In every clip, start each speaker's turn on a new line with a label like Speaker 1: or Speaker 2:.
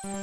Speaker 1: That's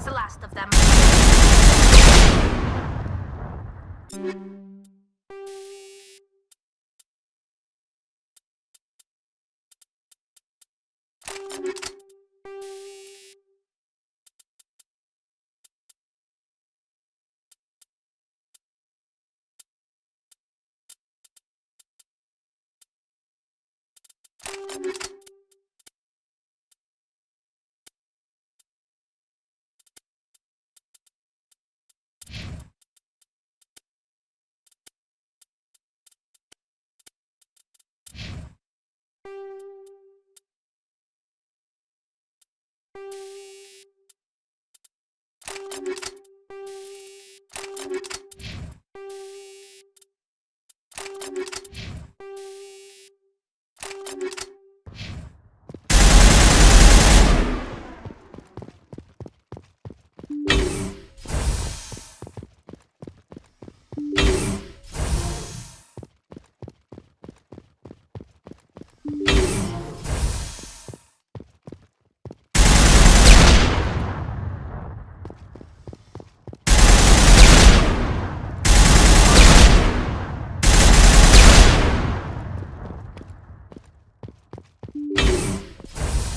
Speaker 1: the last of them.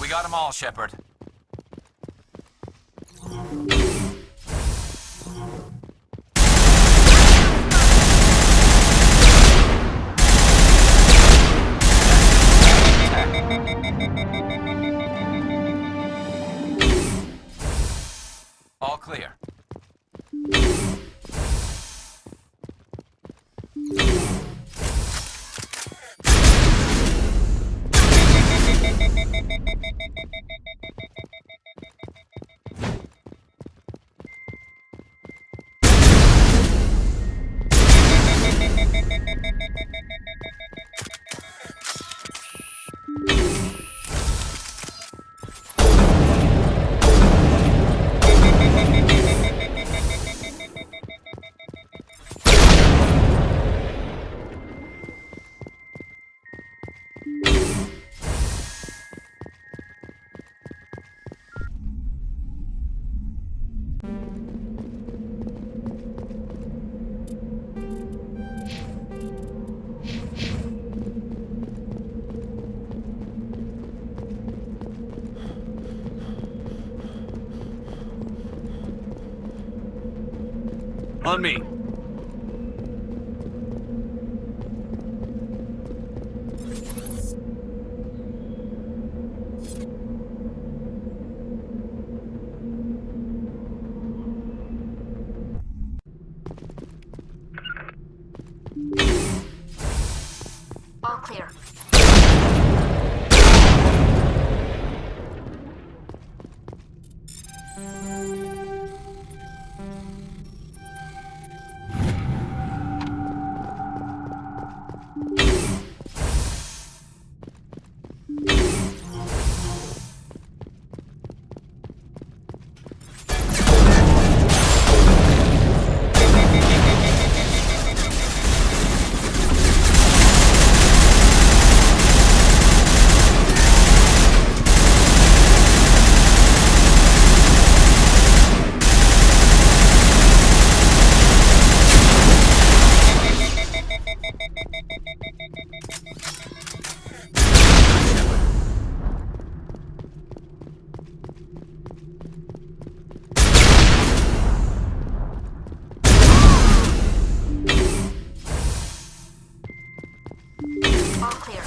Speaker 2: We got them all, Shepard. All clear.
Speaker 3: On me.
Speaker 1: All clear. All clear.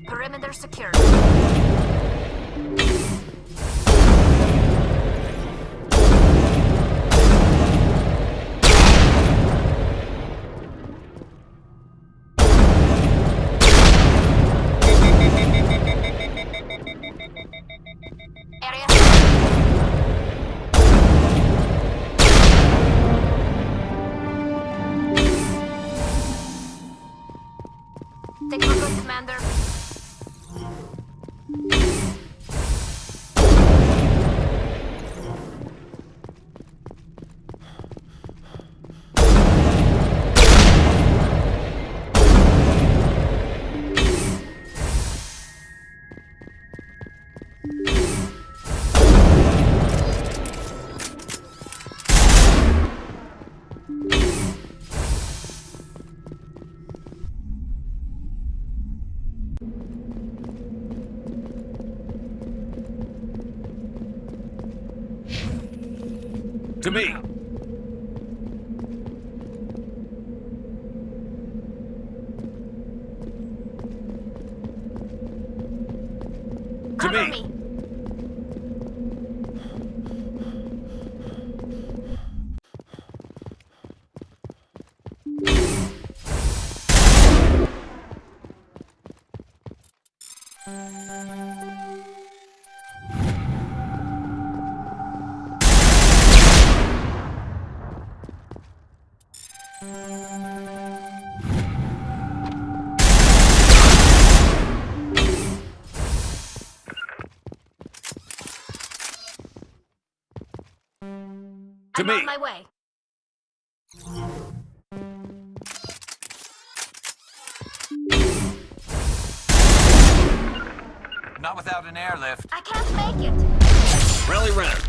Speaker 1: Perimeter secured. Area. Take a look, Commander.
Speaker 3: To me!
Speaker 1: Cover
Speaker 3: me.
Speaker 1: me.
Speaker 3: To
Speaker 1: I'm
Speaker 3: me.
Speaker 1: on my way.
Speaker 2: Not without an airlift.
Speaker 1: I can't make it.
Speaker 3: Rally round.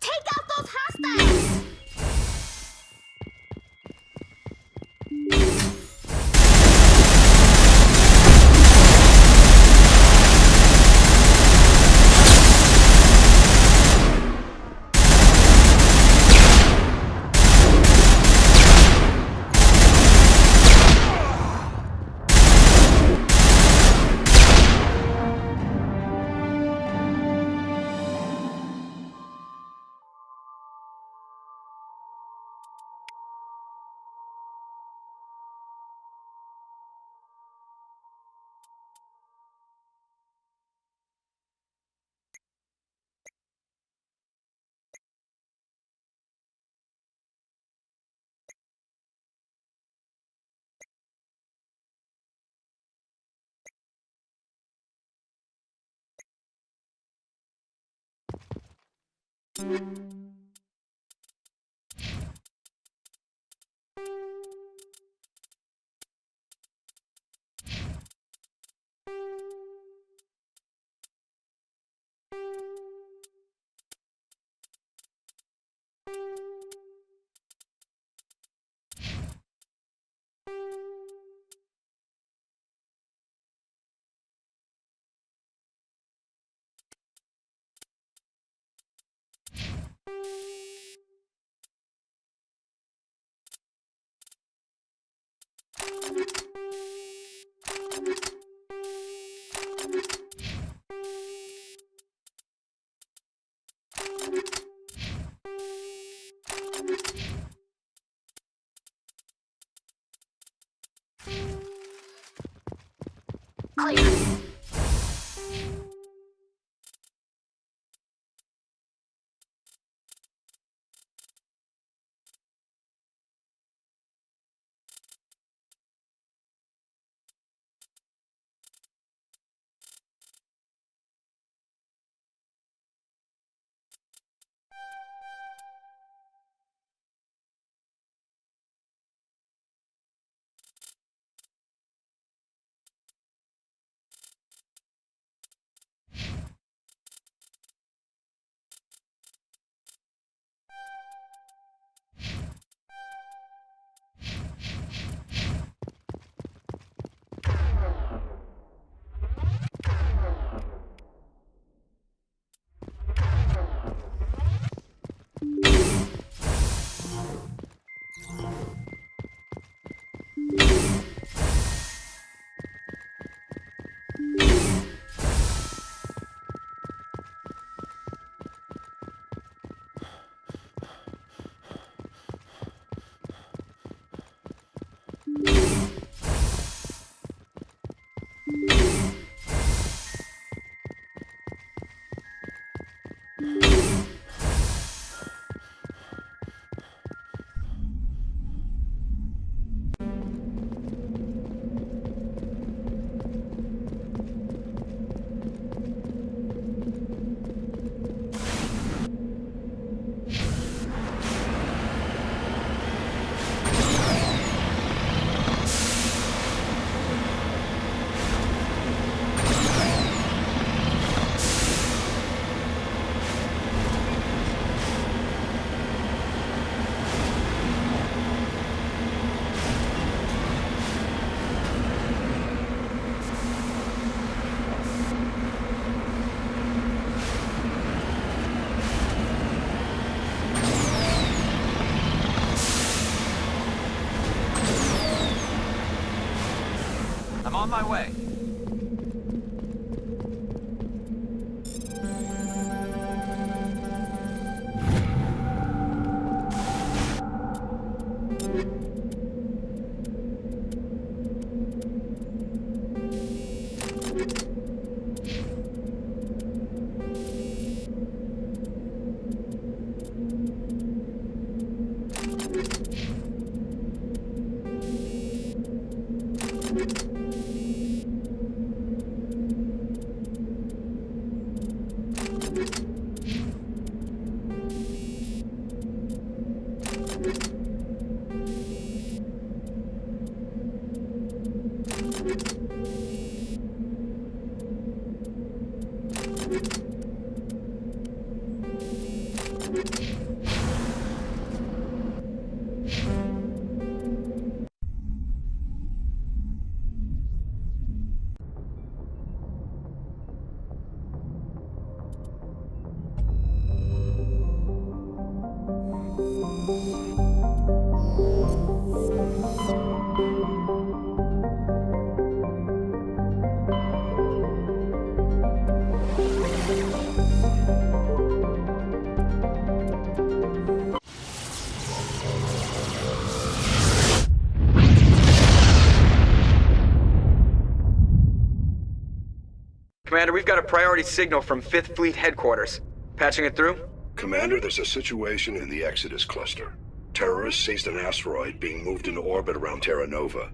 Speaker 1: Take out those hostiles! Clear.
Speaker 2: I'm on my way.
Speaker 4: Commander, we've got a priority signal from 5th Fleet headquarters. Patching it through?
Speaker 5: Commander, there's a situation in the Exodus cluster. Terrorists seized an asteroid being moved into orbit around Terra Nova.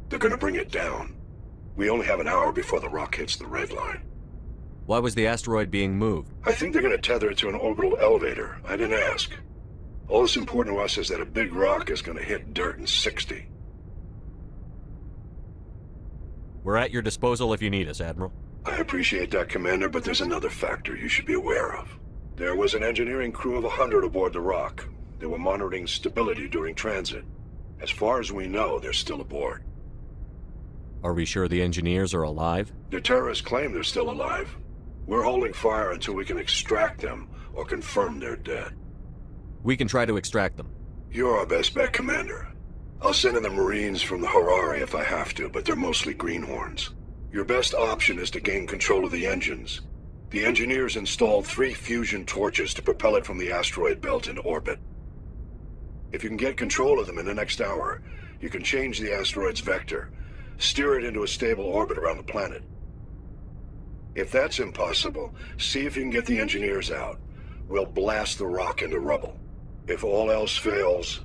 Speaker 5: They're gonna bring it down. We only have an hour before the rock hits the red line.
Speaker 6: Why was the asteroid being moved?
Speaker 5: I think they're gonna tether it to an orbital elevator. I didn't ask. All that's important to us is that a big rock is gonna hit dirt in 60.
Speaker 6: We're at your disposal if you need us, Admiral.
Speaker 5: I appreciate that, Commander, but there's another factor you should be aware of. There was an engineering crew of 100 aboard the rock. They were monitoring stability during transit. As far as we know, they're still aboard.
Speaker 6: Are we sure the engineers are alive?
Speaker 5: The terrorists claim they're still alive. We're holding fire until we can extract them or confirm they're dead.
Speaker 6: We can try to extract them.
Speaker 5: You're our best bet, Commander. I'll send in the Marines from the Harari if I have to, but they're mostly greenhorns. Your best option is to gain control of the engines. The engineers installed 3 fusion torches to propel it from the asteroid belt into orbit. If you can get control of them in the next hour, you can change the asteroid's vector. steer it into a stable orbit around the planet. If that's impossible, see if you can get the engineers out. We'll blast the rock into rubble. If all else fails,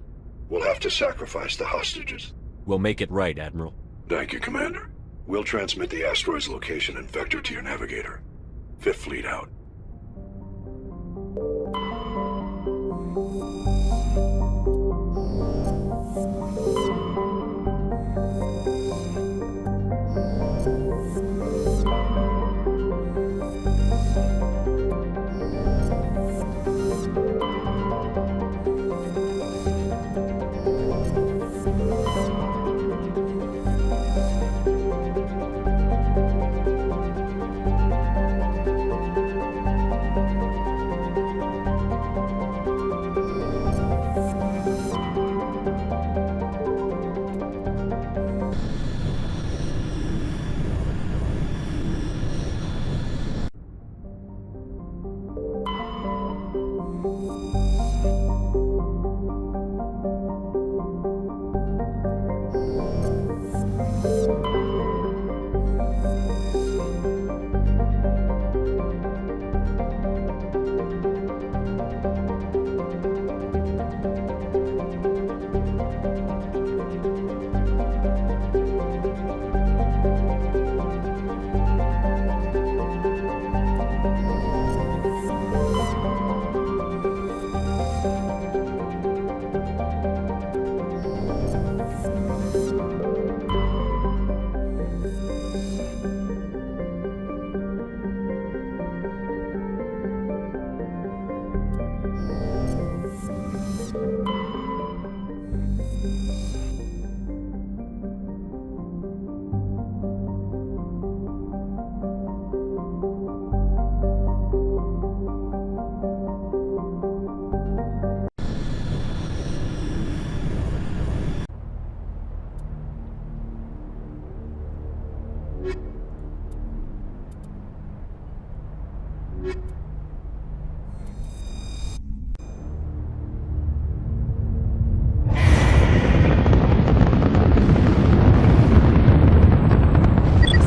Speaker 5: we'll have to sacrifice the hostages.
Speaker 6: We'll make it right, Admiral.
Speaker 5: Thank you, Commander. We'll transmit the asteroid's location and vector to your navigator. Fifth Fleet out.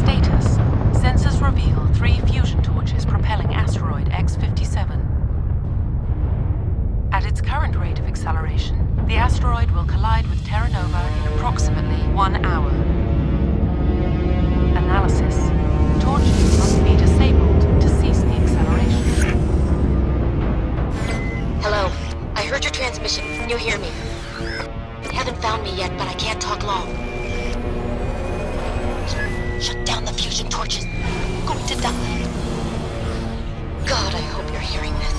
Speaker 7: Status. Sensors reveal 3 fusion torches propelling asteroid X-57. At its current rate of acceleration, the asteroid will collide with Terra Nova in approximately 1 hour. Analysis. Torches must be disabled to cease the acceleration.
Speaker 8: Hello. I heard your transmission. Can you hear me? You haven't found me yet, but I can't talk long. Shut down the fusion torches. I'm going to die. God, I hope you're hearing this.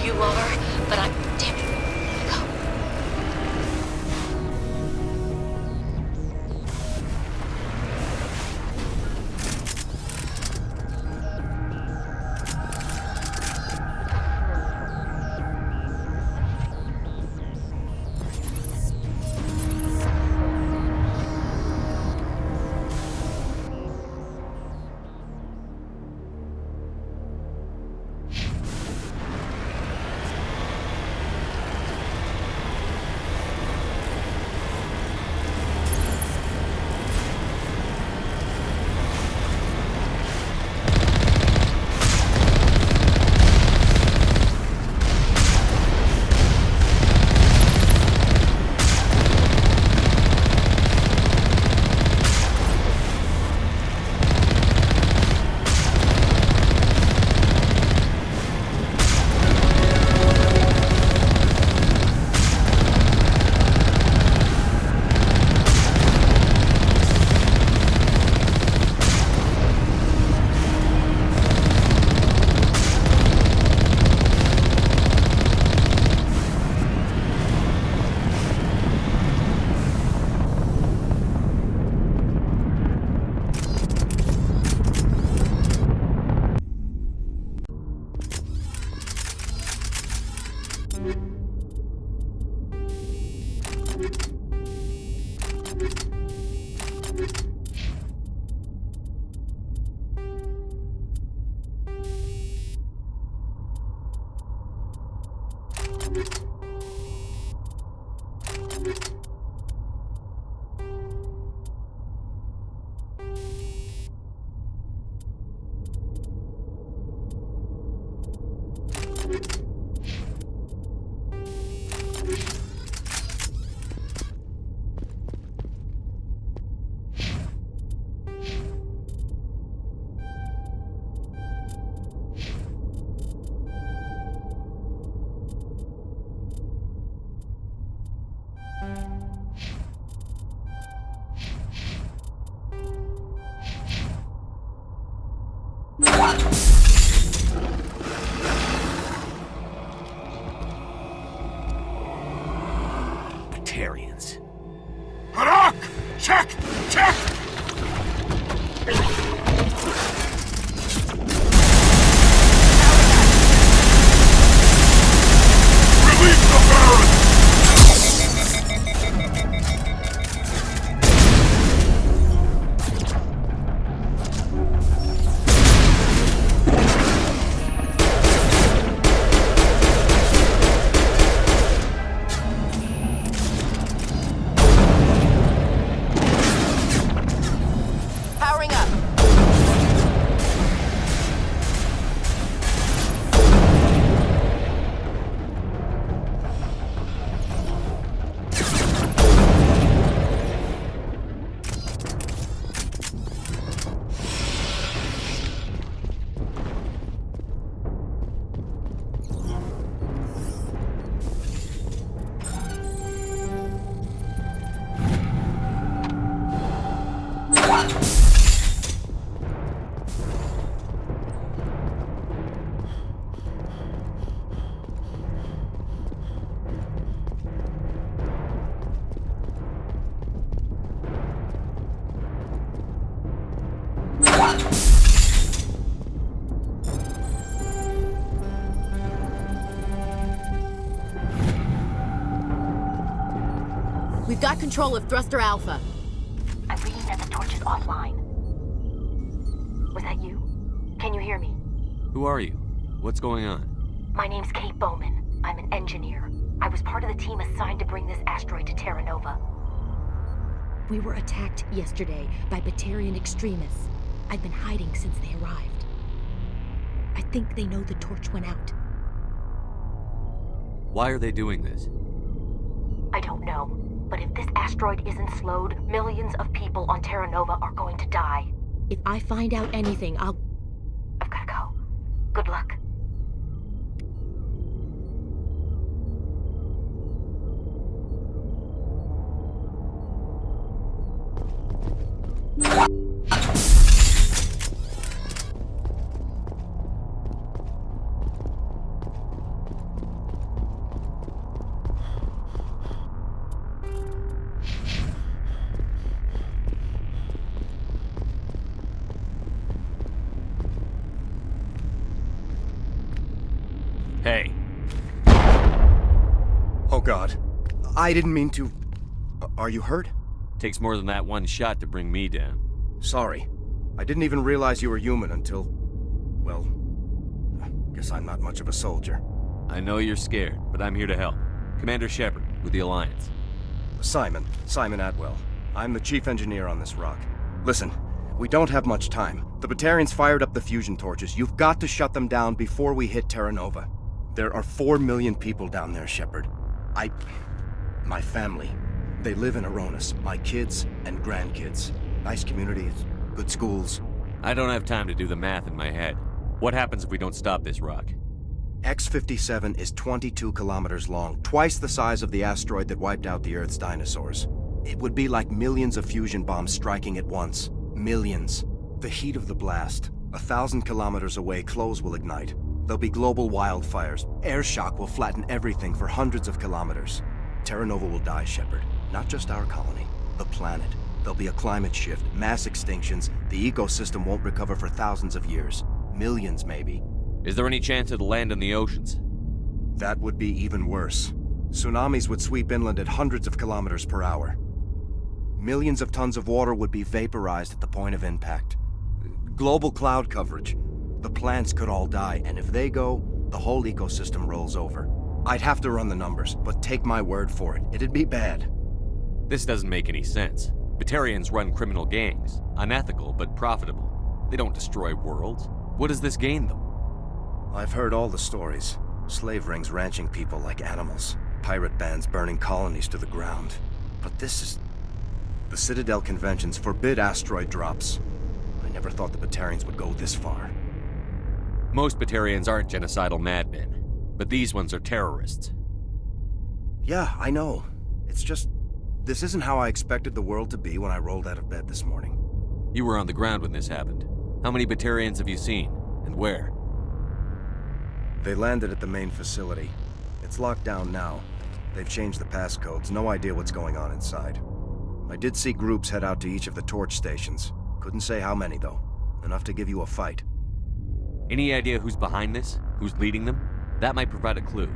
Speaker 8: You are, but I'm... Damn it. Go.
Speaker 3: Batarians.
Speaker 5: Harak! Check! Check! Release the Baron!
Speaker 7: Powering up.
Speaker 9: We've got control of Thruster Alpha.
Speaker 8: I'm reading that the torch is offline. Was that you? Can you hear me?
Speaker 6: Who are you? What's going on?
Speaker 8: My name's Kate Bowman. I'm an engineer. I was part of the team assigned to bring this asteroid to Terra Nova.
Speaker 9: We were attacked yesterday by Batarian extremists. I've been hiding since they arrived. I think they know the torch went out.
Speaker 6: Why are they doing this?
Speaker 8: I don't know, but if this asteroid isn't slowed, millions of people on Terra Nova are going to die.
Speaker 9: If I find out anything, I've
Speaker 8: gotta go. Good luck.
Speaker 3: Hey.
Speaker 10: Oh God. I didn't mean to... Are you hurt?
Speaker 6: Takes more than that one shot to bring me down.
Speaker 10: Sorry. I didn't even realize you were human until... Well... Guess I'm not much of a soldier.
Speaker 6: I know you're scared, but I'm here to help. Commander Shepard, with the Alliance.
Speaker 10: Simon Atwell. I'm the chief engineer on this rock. Listen, we don't have much time. The Batarians fired up the fusion torches. You've got to shut them down before we hit Terra Nova. There are 4 million people down there, Shepard. My family, they live in Aronis. My kids and grandkids. Nice communities, good schools.
Speaker 6: I don't have time to do the math in my head. What happens if we don't stop this rock?
Speaker 10: X-57 is 22 kilometers long, twice the size of the asteroid that wiped out the Earth's dinosaurs. It would be like millions of fusion bombs striking at once. Millions. The heat of the blast. 1,000 kilometers away, clothes will ignite. There'll be global wildfires. Air shock will flatten everything for hundreds of kilometers. Terra Nova will die, Shepard. Not just our colony, the planet. There'll be a climate shift, mass extinctions. The ecosystem won't recover for thousands of years. Millions, maybe.
Speaker 6: Is there any chance it'll land in the oceans?
Speaker 10: That would be even worse. Tsunamis would sweep inland at hundreds of kilometers per hour. Millions of tons of water would be vaporized at the point of impact. Global cloud coverage. The plants could all die, and if they go, the whole ecosystem rolls over. I'd have to run the numbers, but take my word for it, it'd be bad.
Speaker 6: This doesn't make any sense. Batarians run criminal gangs. Unethical, but profitable. They don't destroy worlds. What does this gain them?
Speaker 10: I've heard all the stories. Slave rings ranching people like animals. Pirate bands burning colonies to the ground. But this is... The Citadel conventions forbid asteroid drops. I never thought the Batarians would go this far.
Speaker 6: Most Batarians aren't genocidal madmen, but these ones are terrorists.
Speaker 10: Yeah, I know. It's just... This isn't how I expected the world to be when I rolled out of bed this morning.
Speaker 6: You were on the ground when this happened. How many Batarians have you seen? And where?
Speaker 10: They landed at the main facility. It's locked down now. They've changed the passcodes. No idea what's going on inside. I did see groups head out to each of the torch stations. Couldn't say how many, though. Enough to give you a fight.
Speaker 6: Any idea who's behind this? Who's leading them? That might provide a clue.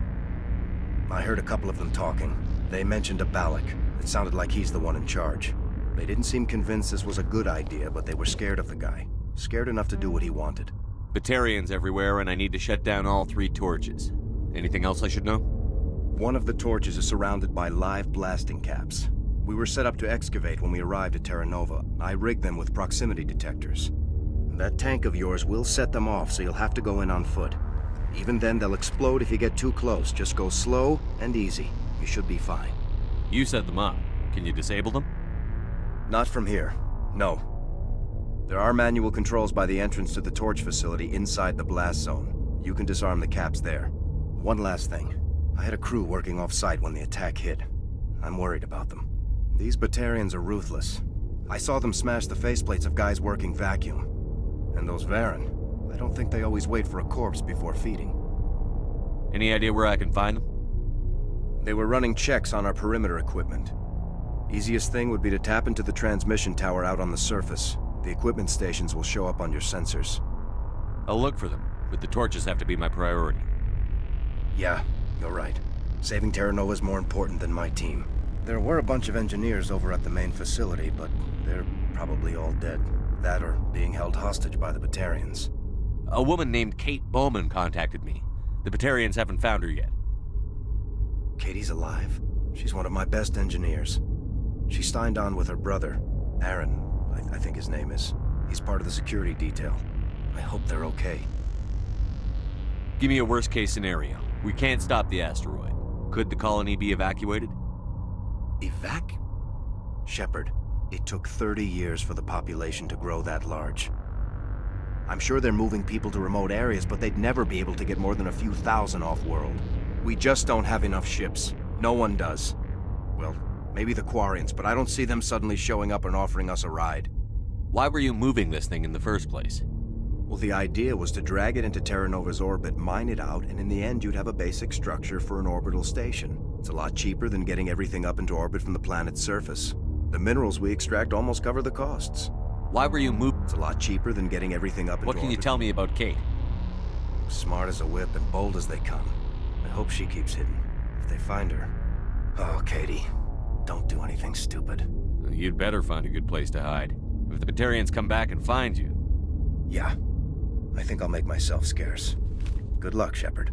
Speaker 10: I heard a couple of them talking. They mentioned a Balak. It sounded like he's the one in charge. They didn't seem convinced this was a good idea, but they were scared of the guy. Scared enough to do what he wanted.
Speaker 6: Batarians everywhere, and I need to shut down all 3 torches. Anything else I should know?
Speaker 10: One of the torches is surrounded by live blasting caps. We were set up to excavate when we arrived at Terra Nova. I rigged them with proximity detectors. That tank of yours will set them off, so you'll have to go in on foot. Even then, they'll explode if you get too close. Just go slow and easy. You should be fine.
Speaker 6: You set them up. Can you disable them?
Speaker 10: Not from here. No. There are manual controls by the entrance to the torch facility inside the blast zone. You can disarm the caps there. One last thing. I had a crew working off-site when the attack hit. I'm worried about them. These Batarians are ruthless. I saw them smash the faceplates of guys working vacuum. And those Varen, I don't think they always wait for a corpse before feeding.
Speaker 6: Any idea where I can find them?
Speaker 10: They were running checks on our perimeter equipment. Easiest thing would be to tap into the transmission tower out on the surface. The equipment stations will show up on your sensors.
Speaker 6: I'll look for them, but the torches have to be my priority.
Speaker 10: Yeah, you're right. Saving Terra Nova is more important than my team. There were a bunch of engineers over at the main facility, but they're probably all dead. That or being held hostage by the Batarians.
Speaker 6: A woman named Kate Bowman contacted me. The Batarians haven't found her yet.
Speaker 10: Katie's alive. She's one of my best engineers. She signed on with her brother, Aaron, I think his name is. He's part of the security detail. I hope they're okay.
Speaker 6: Give me a worst-case scenario. We can't stop the asteroid. Could the colony be evacuated?
Speaker 10: Shepard, it took 30 years for the population to grow that large. I'm sure they're moving people to remote areas, but they'd never be able to get more than a few thousand off-world. We just don't have enough ships. No one does. Well, maybe the Quarians, but I don't see them suddenly showing up and offering us a ride.
Speaker 6: Why were you moving this thing in the first place?
Speaker 10: Well, the idea was to drag it into Terra Nova's orbit, mine it out, and in the end you'd have a basic structure for an orbital station. It's a lot cheaper than getting everything up into orbit from the planet's surface. The minerals we extract almost cover the costs.
Speaker 6: Why were you moving?
Speaker 10: It's a lot cheaper than getting everything up into orbit.
Speaker 6: What can you tell me about Kate?
Speaker 10: Smart as a whip and bold as they come. I hope she keeps hidden. If they find her... Oh, Katie. Don't do anything stupid.
Speaker 6: You'd better find a good place to hide. If the Batarians come back and find you...
Speaker 10: Yeah. I think I'll make myself scarce. Good luck, Shepard.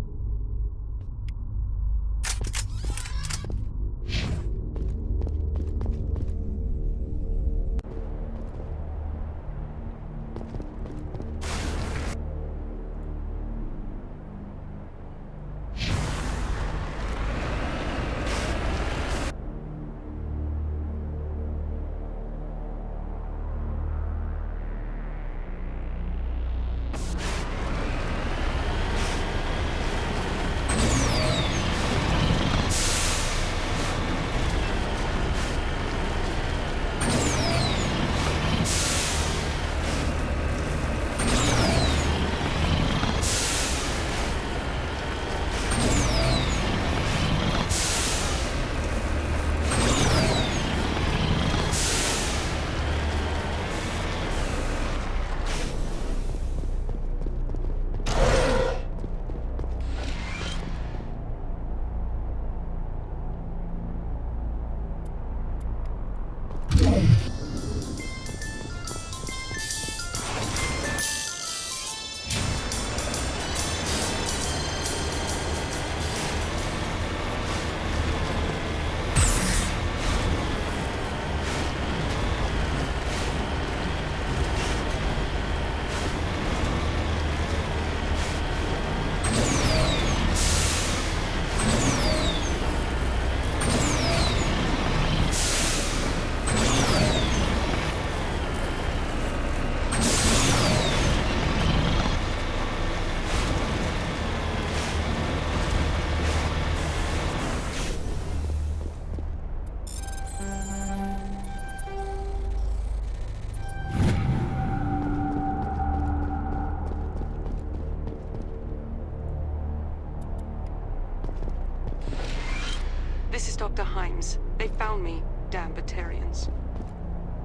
Speaker 7: This is Dr. Himes. They found me, damn Batarians.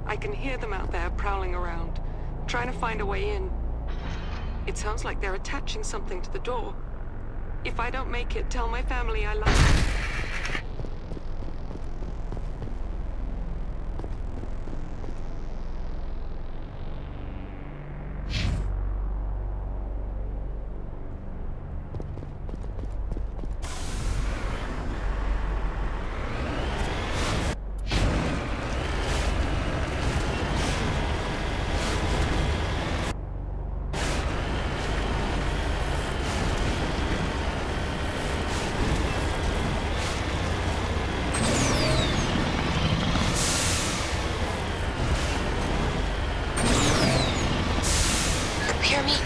Speaker 7: I can hear them out there prowling around, trying to find a way in. It sounds like they're attaching something to the door. If I don't make it, tell my family I love them.
Speaker 8: Hear me?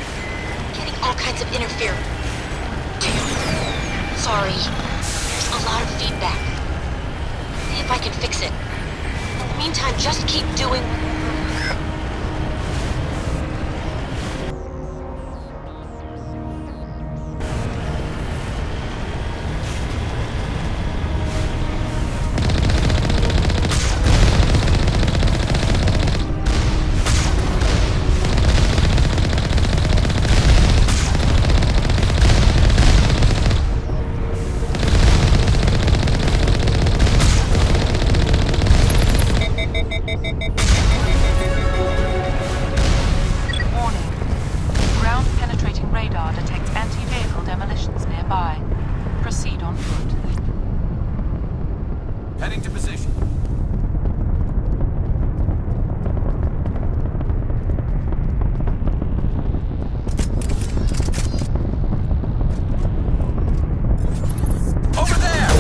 Speaker 8: Getting all kinds of interference. Sorry. There's a lot of feedback. See if I can fix it. In the meantime, just keep doing...
Speaker 2: Heading to position. Over there!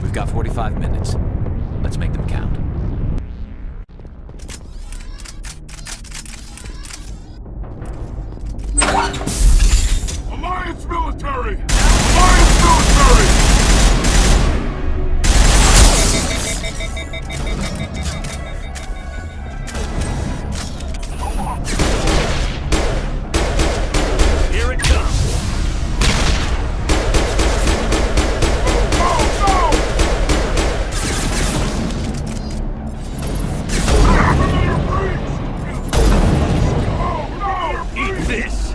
Speaker 3: We've got 45 minutes. Let's make them count.
Speaker 5: Alliance military! Alliance military!
Speaker 3: Here it comes. Eat this!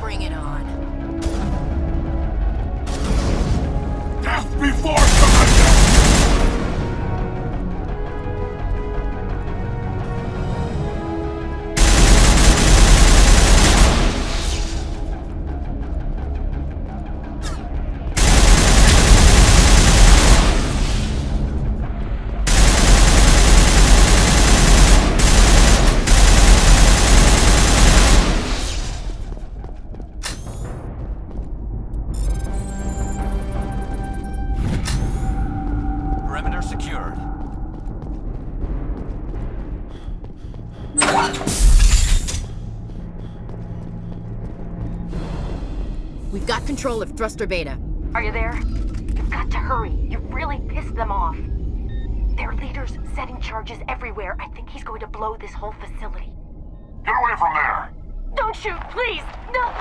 Speaker 1: Bring it on.
Speaker 5: Death before surrender!
Speaker 9: got control of thruster beta.
Speaker 11: Are you there? You've got to hurry. You've really pissed them off. Their leader's setting charges everywhere. I think he's going to blow this whole facility.
Speaker 5: Get away from there!
Speaker 11: Don't shoot, please! No!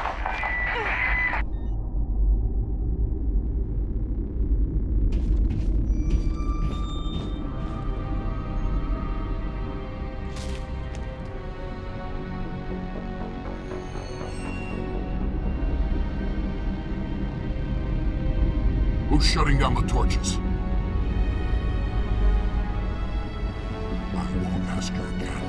Speaker 5: Who's shutting down the torches? I won't ask you again.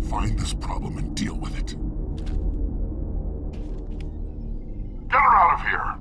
Speaker 5: Find this problem and deal with it. Get her out of here!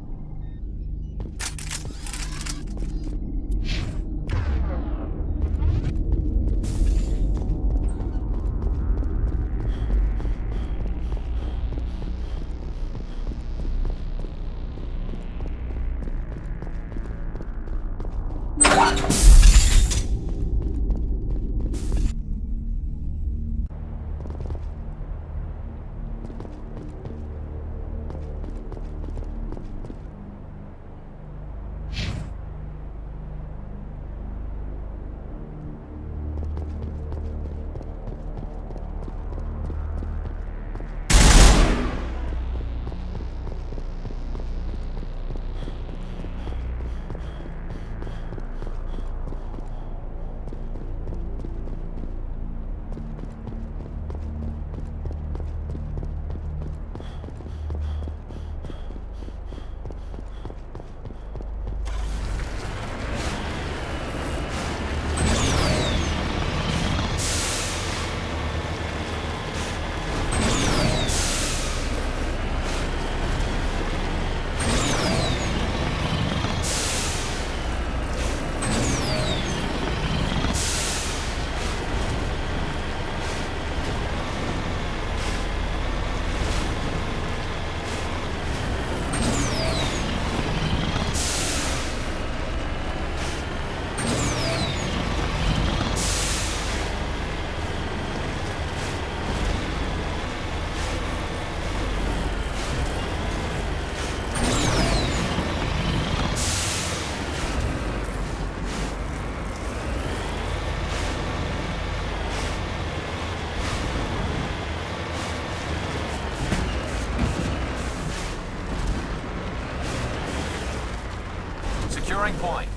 Speaker 2: Securing point.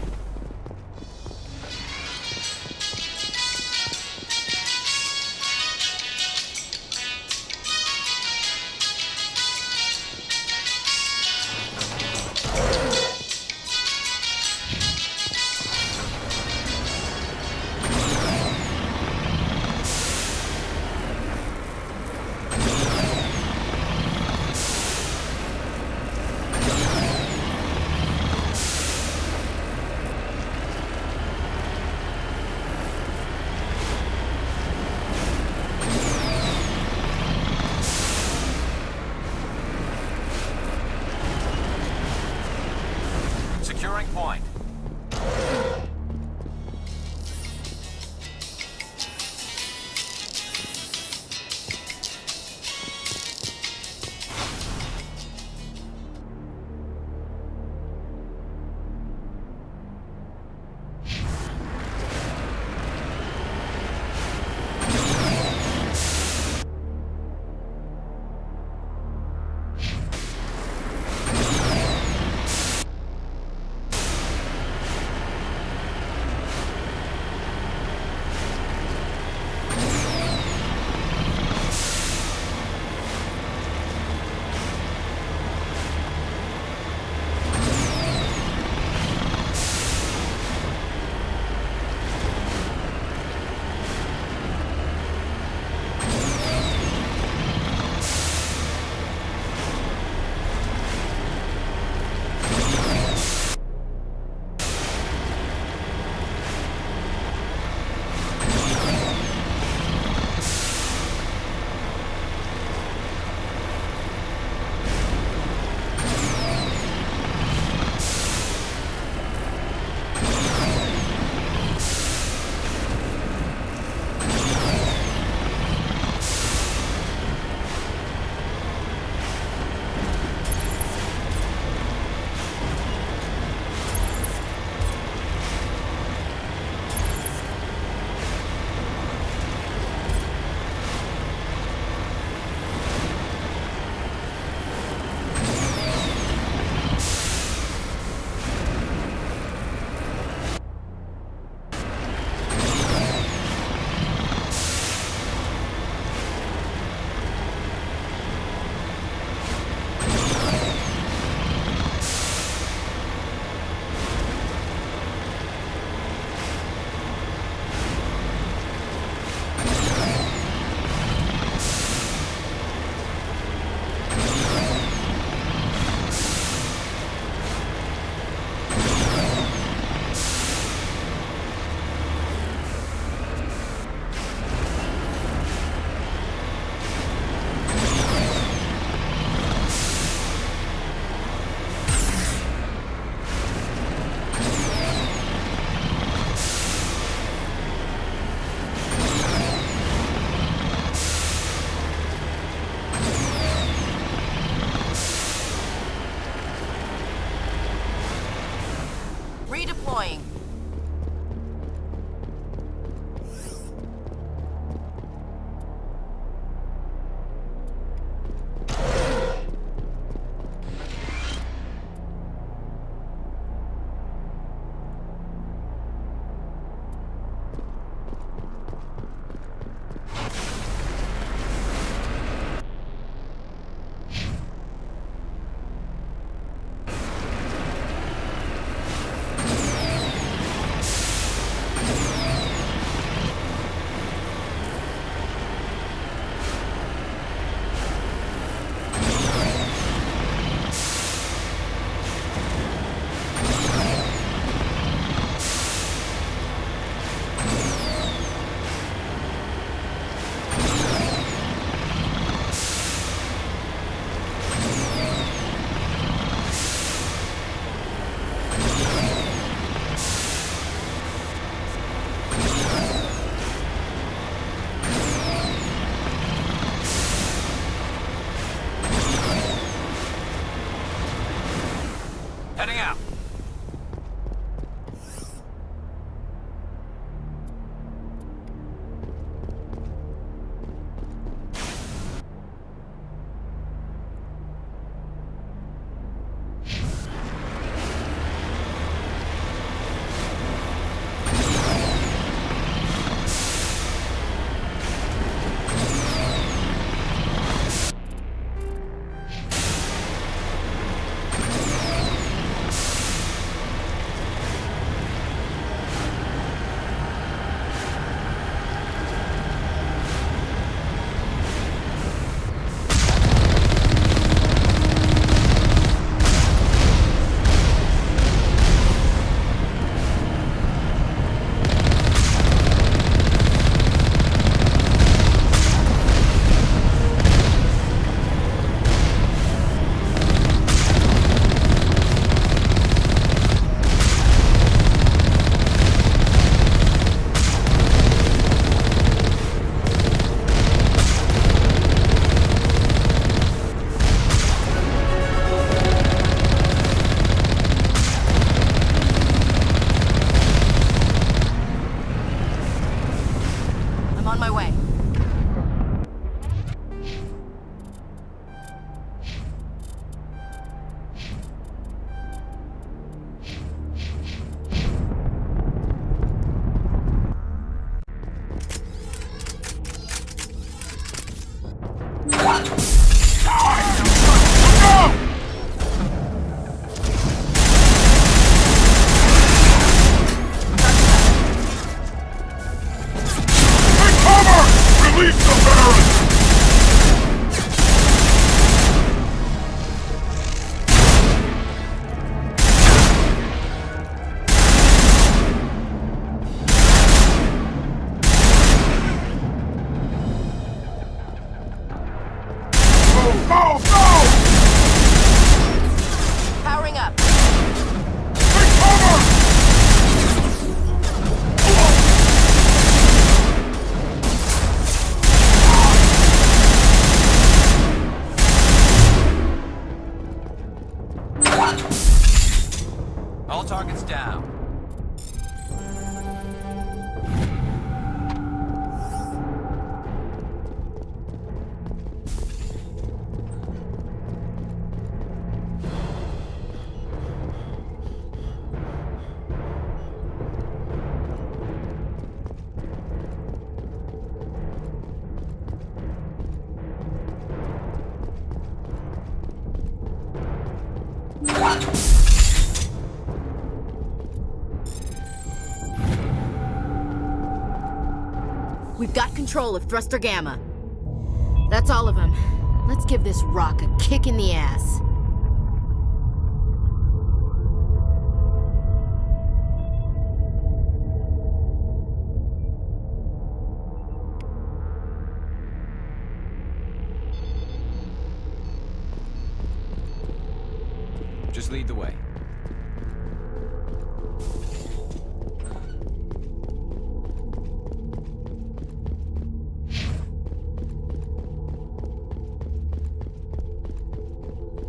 Speaker 1: I'm on my way. Powering up.
Speaker 2: All targets down.
Speaker 1: We've got control of Thruster Gamma. That's all of them. Let's give this rock a kick in the ass.
Speaker 2: Just lead the way.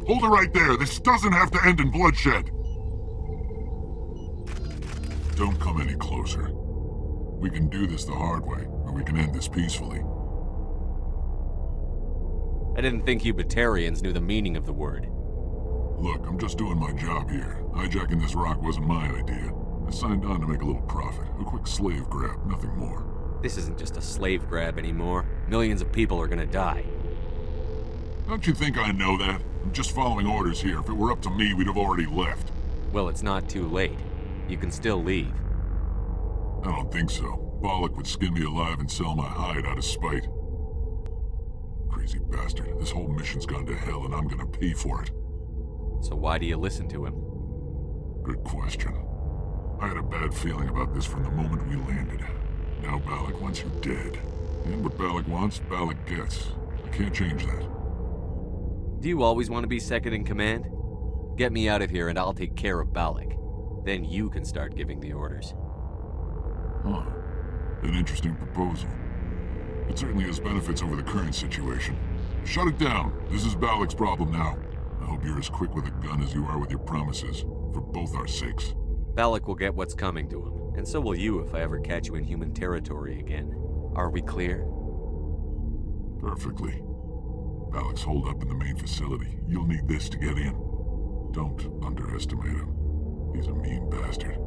Speaker 12: Hold it right there. This doesn't have to end in bloodshed. Don't come any closer. We can do this the hard way, or we can end this peacefully.
Speaker 6: I didn't think you Batarians knew the meaning of the word.
Speaker 12: Look, I'm just doing my job here. Hijacking this rock wasn't my idea. I signed on to make a little profit. A quick slave grab, nothing more.
Speaker 6: This isn't just a slave grab anymore. Millions of people are gonna die.
Speaker 12: Don't you think I know that? I'm just following orders here. If it were up to me, we'd have already left.
Speaker 6: Well, it's not too late. You can still leave.
Speaker 12: I don't think so. Balak would skin me alive and sell my hide out of spite. Crazy bastard. This whole mission's gone to hell and I'm gonna pay for it.
Speaker 6: So why do you listen to him?
Speaker 12: Good question. I had a bad feeling about this from the moment we landed. Now Balak wants you dead. And what Balak wants, Balak gets. I can't change that.
Speaker 6: Do you always want to be second in command? Get me out of here and I'll take care of Balak. Then you can start giving the orders.
Speaker 12: Huh. An interesting proposal. It certainly has benefits over the current situation. Shut it down. This is Balak's problem now. I hope you're as quick with a gun as you are with your promises, for both our sakes.
Speaker 6: Balak will get what's coming to him, and so will you if I ever catch you in human territory again. Are we clear?
Speaker 12: Perfectly. Balak's holed up in the main facility. You'll need this to get in. Don't underestimate him. He's a mean bastard.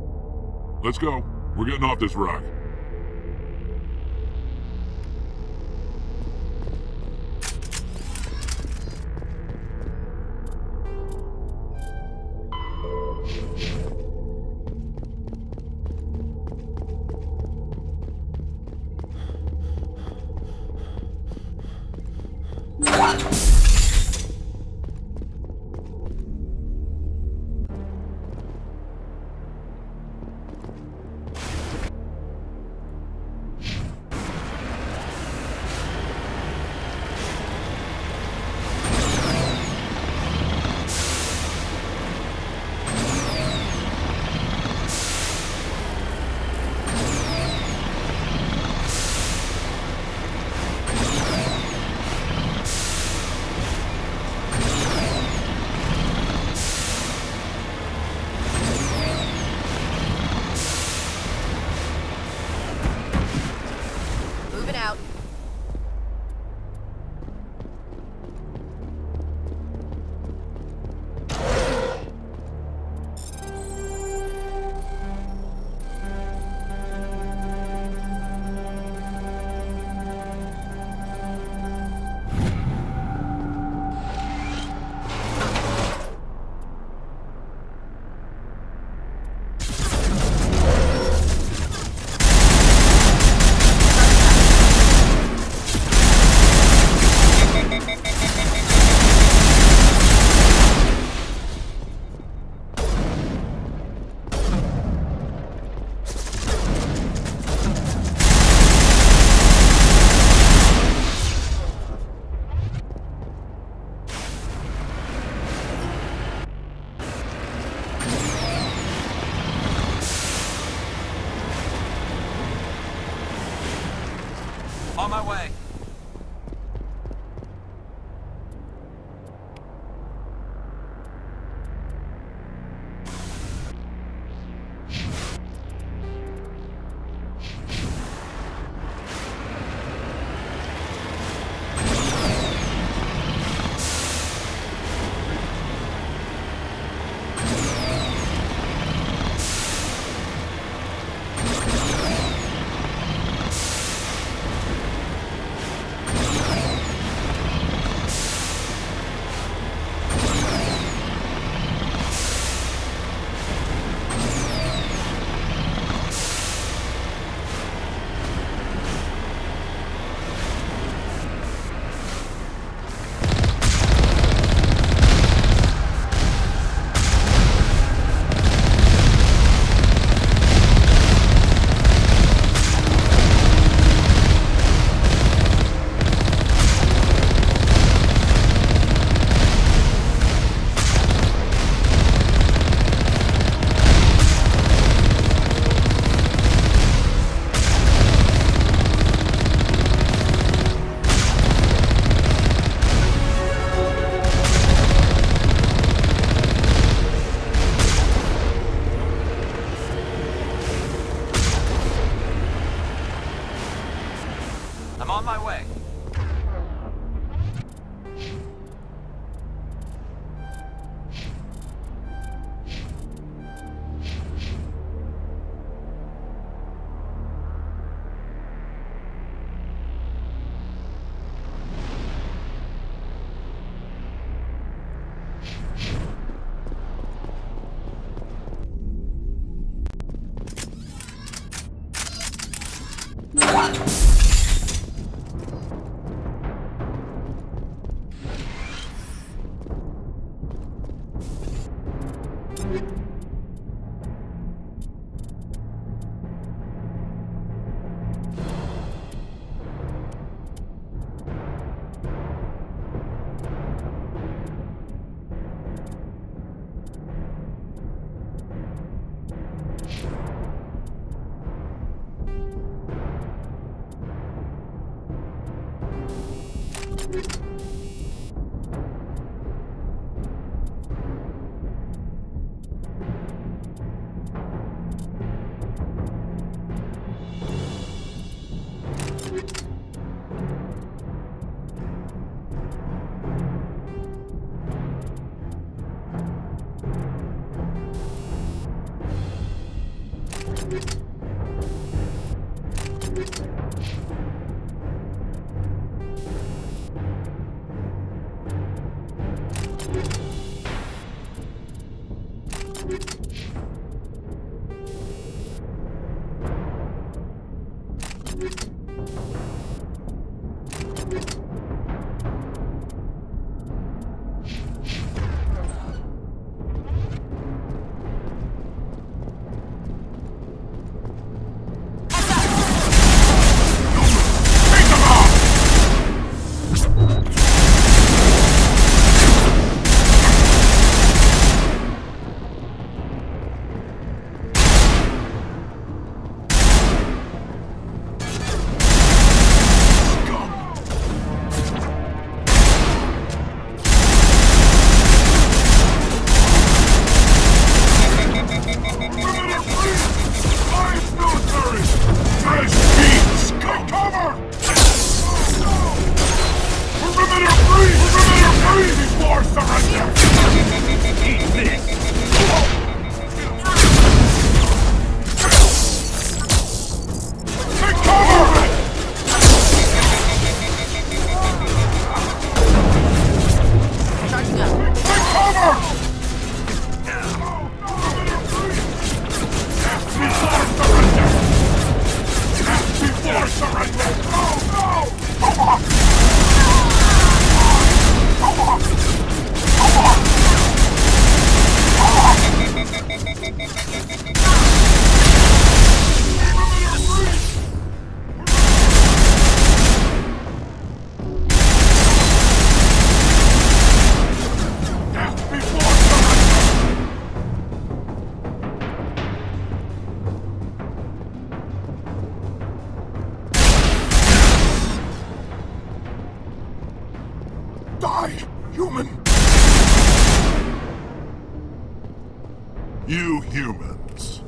Speaker 12: Let's go. We're getting off this rock.
Speaker 2: On my way. I'm on my way.
Speaker 12: You humans.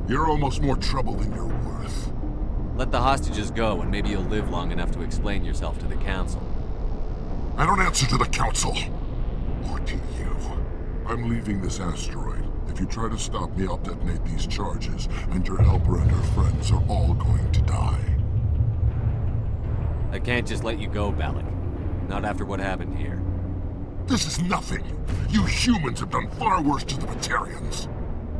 Speaker 12: You're almost more trouble than you're worth.
Speaker 6: Let the hostages go, and maybe you'll live long enough to explain yourself to the Council.
Speaker 12: I don't answer to the Council. Or to you. I'm leaving this asteroid. If you try to stop me, I'll detonate these charges, and your helper and her friends are all going to die.
Speaker 6: I can't just let you go, Balak. Not after what happened here.
Speaker 12: This is nothing. You humans have done far worse to the Batarians.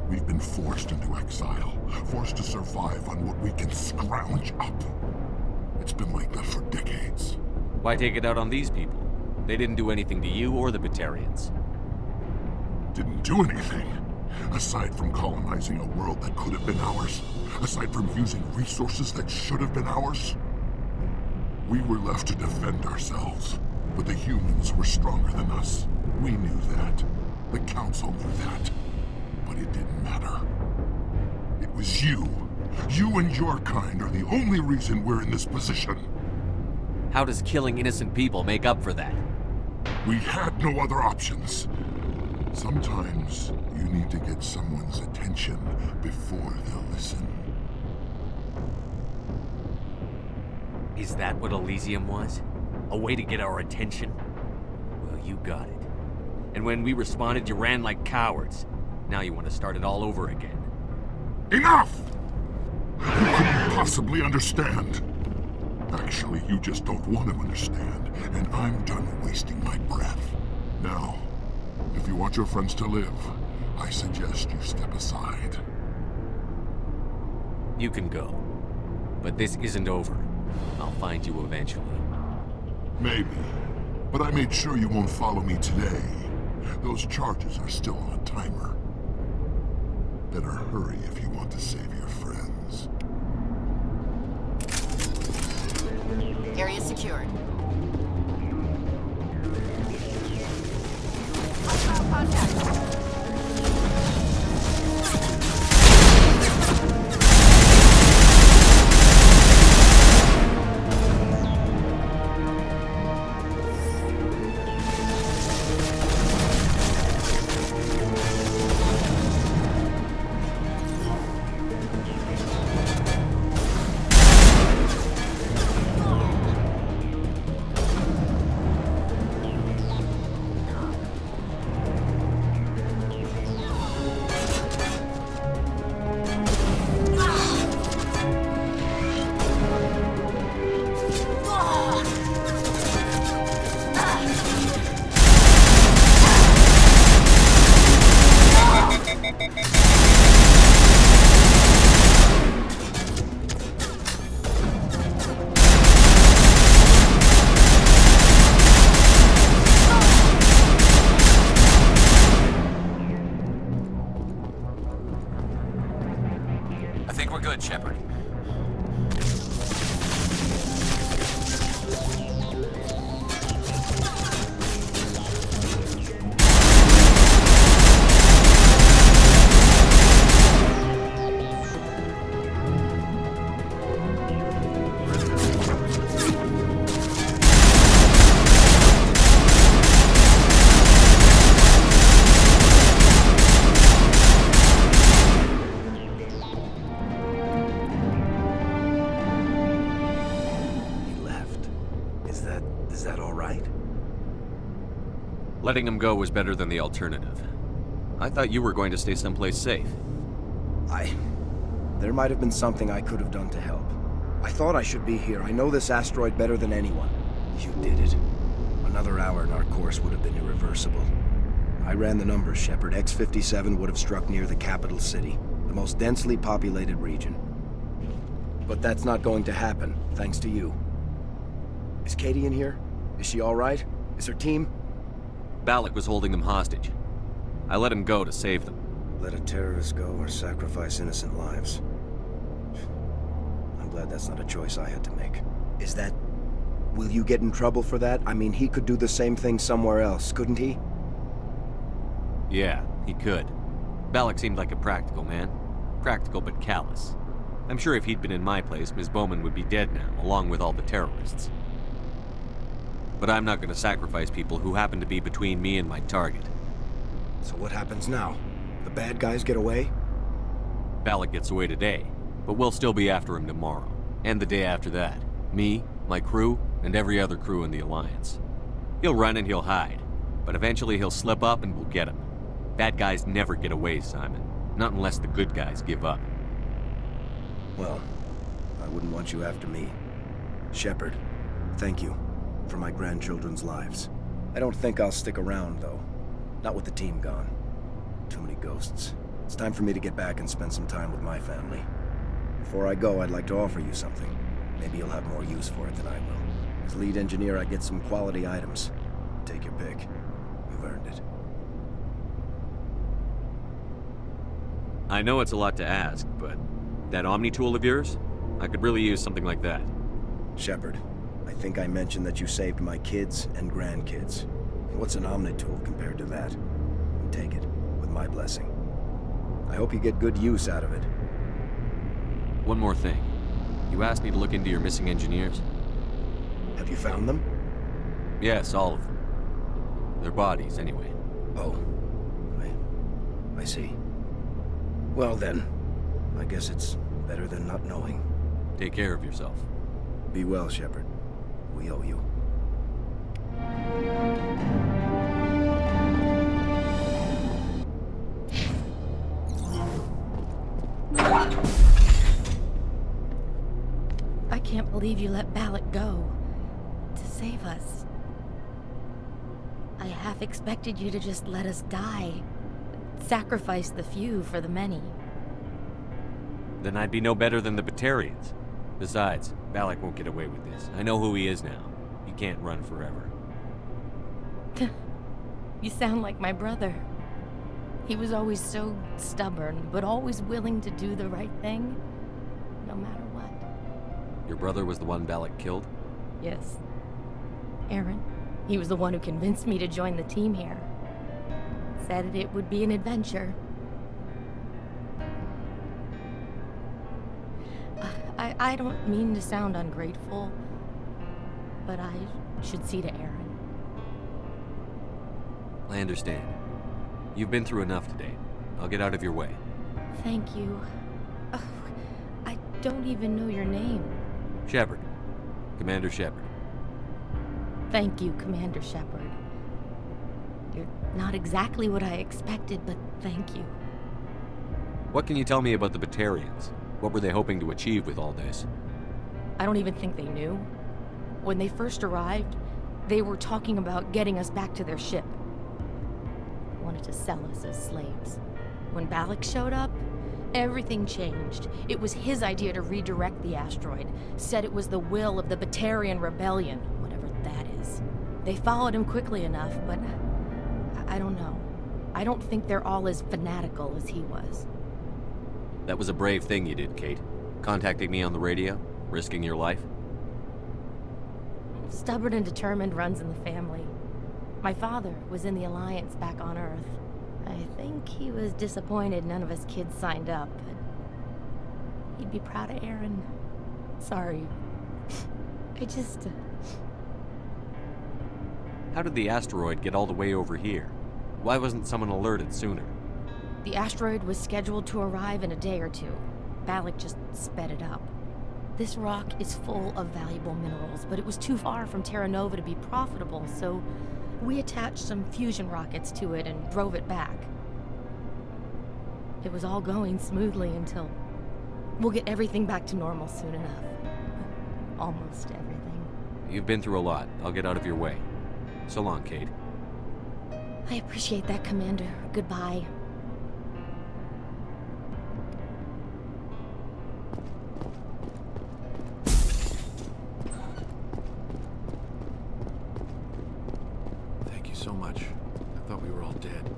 Speaker 12: We've been forced into exile, forced to survive on what we can scrounge up. It's been like that for decades.
Speaker 6: Why take it out on these people? They didn't do anything to you or the Batarians.
Speaker 12: Didn't do anything. Aside from colonizing a world that could have been ours. Aside from using resources that should have been ours. We were left to defend ourselves. But the humans were stronger than us. We knew that. The Council knew that. But it didn't matter. It was you. You and your kind are the only reason we're in this position.
Speaker 6: How does killing innocent people make up for that?
Speaker 12: We had no other options. Sometimes you need to get someone's attention before they'll listen.
Speaker 6: Is that what Elysium was? A way to get our attention? Well, you got it. And when we responded, you ran like cowards. Now you want to start it all over again.
Speaker 12: Enough! You couldn't possibly understand. Actually, you just don't want to understand, and I'm done wasting my breath. Now, if you want your friends to live, I suggest you step aside.
Speaker 6: You can go. But this isn't over. I'll find you eventually.
Speaker 12: Maybe. But I made sure you won't follow me today. Those charges are still on a timer. Better hurry if you want to save your friends.
Speaker 1: Area secured. Contact.
Speaker 2: I think we're good, Shepard.
Speaker 10: Is that all right?
Speaker 6: Letting him go was better than the alternative. I thought you were going to stay someplace safe.
Speaker 10: There might have been something I could have done to help. I thought I should be here. I know this asteroid better than anyone. You did it. Another hour and our course would have been irreversible. I ran the numbers, Shepard. X-57 would have struck near the capital city, the most densely populated region. But that's not going to happen, thanks to you. Is Katie in here? Is she all right? Is her team?
Speaker 6: Balak was holding them hostage. I let him go to save them.
Speaker 10: Let a terrorist go or sacrifice innocent lives. I'm glad that's not a choice I had to make. Is that... Will you get in trouble for that? I mean, he could do the same thing somewhere else, couldn't he?
Speaker 6: Yeah, he could. Balak seemed like a practical man. Practical but callous. I'm sure if he'd been in my place, Ms. Bowman would be dead now, along with all the terrorists. But I'm not gonna sacrifice people who happen to be between me and my target.
Speaker 10: So what happens now? The bad guys get away?
Speaker 6: Balak gets away today, but we'll still be after him tomorrow. And the day after that. Me, my crew, and every other crew in the Alliance. He'll run and he'll hide, but eventually he'll slip up and we'll get him. Bad guys never get away, Simon. Not unless the good guys give up.
Speaker 10: Well, I wouldn't want you after me. Shepard, thank you for my grandchildren's lives. I don't think I'll stick around, though. Not with the team gone. Too many ghosts. It's time for me to get back and spend some time with my family. Before I go, I'd like to offer you something. Maybe you'll have more use for it than I will. As lead engineer, I get some quality items. Take your pick. You've earned it.
Speaker 6: I know it's a lot to ask, but that Omni tool of yours? I could really use something like that.
Speaker 10: Shepard, I think I mentioned that you saved my kids and grandkids. What's an Omni tool compared to that? Take it, with my blessing. I hope you get good use out of it.
Speaker 6: One more thing. You asked me to look into your missing engineers?
Speaker 10: Have you found them?
Speaker 6: Yes, all of them. Their bodies, anyway.
Speaker 10: Oh. I see. Well then, I guess it's better than not knowing.
Speaker 6: Take care of yourself.
Speaker 10: Be well, Shepard. We owe you.
Speaker 9: I can't believe you let Balak go. To save us. I half expected you to just let us die. Sacrifice the few for the many.
Speaker 6: Then I'd be no better than the Batarians. Besides, Balak won't get away with this. I know who he is now. He can't run forever.
Speaker 9: You sound like my brother. He was always so stubborn, but always willing to do the right thing, no matter what.
Speaker 6: Your brother was the one Balak killed?
Speaker 9: Yes. Aaron. He was the one who convinced me to join the team here. Said it would be an adventure. I don't mean to sound ungrateful, but I should see to Aaron.
Speaker 6: I understand. You've been through enough today. I'll get out of your way.
Speaker 9: Thank you. Oh, I don't even know your name.
Speaker 6: Shepard. Commander Shepard.
Speaker 9: Thank you, Commander Shepard. You're not exactly what I expected, but thank you.
Speaker 6: What can you tell me about the Batarians? What were they hoping to achieve with all this?
Speaker 9: I don't even think they knew. When they first arrived, they were talking about getting us back to their ship. They wanted to sell us as slaves. When Balak showed up, everything changed. It was his idea to redirect the asteroid. Said it was the will of the Batarian Rebellion, whatever that is. They followed him quickly enough, but I don't know. I don't think they're all as fanatical as he was.
Speaker 6: That was a brave thing you did, Kate. Contacting me on the radio, risking your life.
Speaker 9: Stubborn and determined runs in the family. My father was in the Alliance back on Earth. I think he was disappointed none of us kids signed up, but he'd be proud of Aaron. Sorry. I just...
Speaker 6: How did the asteroid get all the way over here? Why wasn't someone alerted sooner?
Speaker 9: The asteroid was scheduled to arrive in a day or two. Balak just sped it up. This rock is full of valuable minerals, but it was too far from Terra Nova to be profitable, so we attached some fusion rockets to it and drove it back. It was all going smoothly until... We'll get everything back to normal soon enough. Almost everything.
Speaker 6: You've been through a lot. I'll get out of your way. So long, Kate.
Speaker 9: I appreciate that, Commander. Goodbye.
Speaker 3: Thank you so much. I thought we were all dead.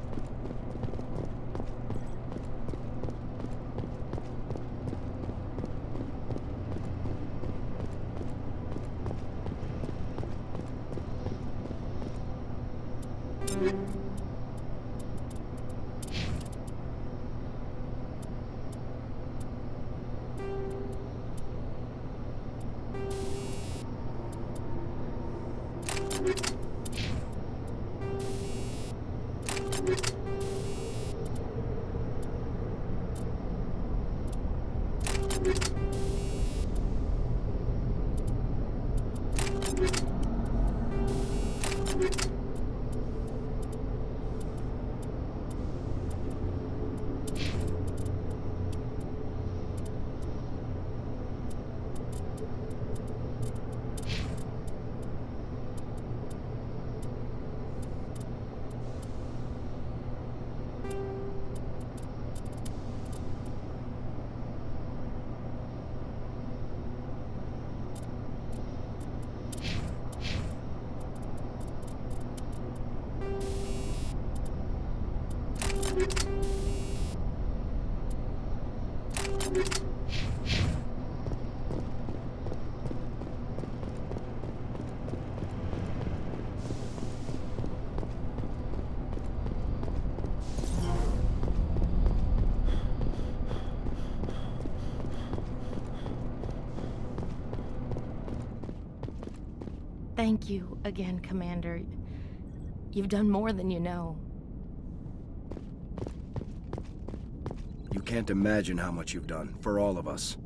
Speaker 9: Thank you again, Commander. You've done more than you know.
Speaker 10: You can't imagine how much you've done, for all of us.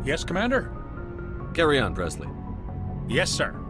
Speaker 13: Yes, Commander?
Speaker 6: Carry on, Presley.
Speaker 13: Yes, sir.